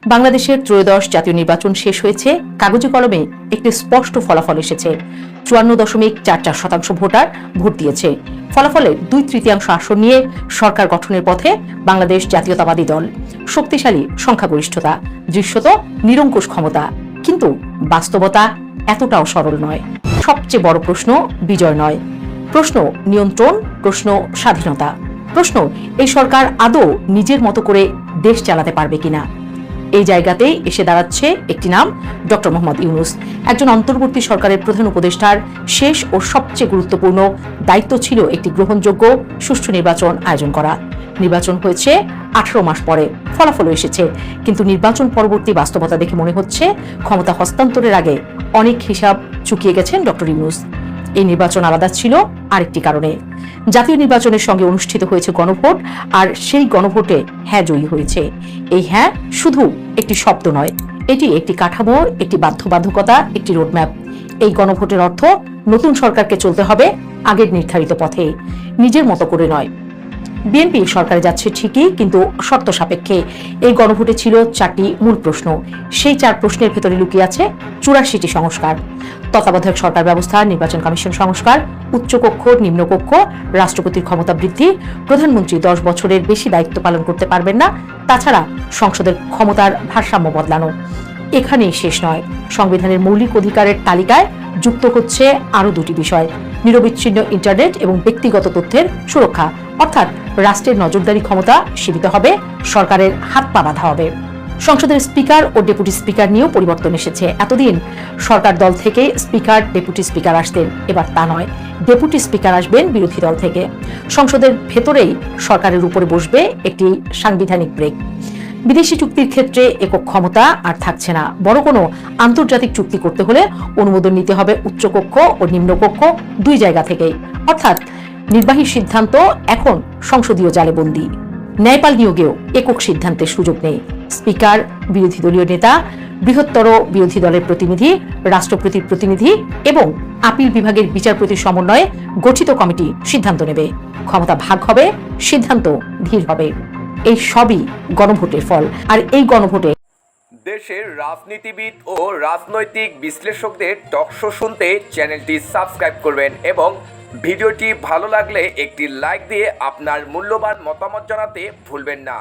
বাংলাদেশের ত্রয়োদশ জাতীয় নির্বাচন শেষ হয়েছে, কাগজে কলমে একটি স্পষ্ট ফলাফল এসেছে। 54.44% ভোটার ভোট দিয়েছে। ফলাফলের 2/3 আসন নিয়ে সরকার গঠনের পথে বাংলাদেশ জাতীয়তাবাদী দল। শক্তিশালী সংখ্যাগরিষ্ঠতা, দৃশ্যত নিরঙ্কুশ ক্ষমতা, কিন্তু বাস্তবতা এতটাও সরল নয়। সবচেয়ে বড় প্রশ্ন বিজয় নয়, প্রশ্ন নিয়ন্ত্রণ, প্রশ্ন স্বাধীনতা, প্রশ্ন এই সরকার আদৌ নিজের মতো করে দেশ চালাতে পারবে কিনা। এই জায়গাতেই এসে দাঁড়াচ্ছে একটি নাম, ডক্টর মোহাম্মদ ইউনূস। একজন অন্তর্বর্তী সরকারের প্রধান উপদেষ্টার শেষ ও সবচেয়ে গুরুত্বপূর্ণ দায়িত্ব ছিল একটি গ্রহণযোগ্য সুষ্ঠু নির্বাচন আয়োজন করা। নির্বাচন হয়েছে 18 মাস পরে, ফলাফলও এসেছে, কিন্তু নির্বাচন পরবর্তী বাস্তবতা দেখে মনে হচ্ছে ক্ষমতা হস্তান্তরের আগে অনেক হিসাব চুকিয়ে গেছেন ডক্টর ইউনূস। এই নির্বাচন আলাদা ছিল আরেকটি কারণে। জাতীয় নির্বাচনের সঙ্গে অনুষ্ঠিত হয়েছে গণভোট, আর সেই গণভোটে হ্যাঁ জয়ী হয়েছে। এই হ্যাঁ শুধু একটি শব্দ নয়, এটি একটি কাঠামো, একটি বাধ্যবাধকতা, একটি রোডম্যাপ। এই গণভোটের অর্থ নতুন সরকারকে চলতে হবে আগের নির্ধারিত পথে, নিজের মতো করে নয়। বিএনপি সরকারে যাচ্ছে ঠিকই, কিন্তু শর্ত সাপেক্ষে। এই গণভোটে ছিল 4টি মূল প্রশ্ন। সেই 4 প্রশ্নের ভেতরে লুকিয়ে আছে 84টি সংস্কার: তত্ত্বাবধায়ক সরকার ব্যবস্থা, নির্বাচন কমিশন সংস্কার, উচ্চকক্ষ, নিম্নকক্ষ, রাষ্ট্রপতির ক্ষমতা বৃদ্ধি, প্রধানমন্ত্রী 10 বছরের বেশি দায়িত্ব পালন করতে পারবেন না, তাছাড়া সংসদের ক্ষমতার ভারসাম্য বদলানো। এখানেই শেষ নয়, সংবিধানের মৌলিক অধিকারের তালিকায় যুক্ত হচ্ছে আরও 2টি বিষয়: নিরবিচ্ছিন্ন ইন্টারনেট এবং ব্যক্তিগত তথ্যের সুরক্ষা। অর্থাৎ রাষ্ট্রের নজরদারি ক্ষমতা সীমিত হবে, সরকারের হাত পা বাঁধা হবে। সংসদের স্পিকার ও ডেপুটি স্পিকার নিয়েও পরিবর্তন এসেছে। এতদিন সরকার দল থেকে স্পিকার, ডেপুটি স্পিকার আসতেন, এবার তা নয়, ডেপুটি স্পিকার আসবেন বিরোধী দল থেকে। সংসদের ভেতরেই সরকারের উপরে বসবে একটি সাংবিধানিক ব্রেক। বিদেশি চুক্তির ক্ষেত্রে একক ক্ষমতা আর থাকছে না। বড় কোনো আন্তর্জাতিক চুক্তি করতে হলে অনুমোদন নিতে হবে উচ্চকক্ষ ও নিম্নকক্ষ 2 জায়গা থেকেই। অর্থাৎ নির্বাহী সিদ্ধান্ত এখন সংসদীয় জালে বন্দী। ন্যায়পাল নিয়োগেও একক সিদ্ধান্তের সুযোগ নেই। স্পিকার, বিরোধী দলীয় নেতা, বৃহত্তর বিরোধী দলের প্রতিনিধি, রাষ্ট্রপতির প্রতিনিধি এবং আপিল বিভাগের বিচারপতির সমন্বয়ে গঠিত কমিটি সিদ্ধান্ত নেবে। ক্ষমতা ভাগ হবে, সিদ্ধান্ত ধীর হবে। এই সবই গণভোটের ফল। আর এই গণভোটে দেশের রাজনীতিবিদ ও রাজনৈতিক বিশ্লেষকদের টকশো শুনতে চ্যানেলটি সাবস্ক্রাইব করবেন এবং ভিডিওটি ভালো লাগলে একটি লাইক দিয়ে আপনার মূল্যবান মতামত জানাতে ভুলবেন না।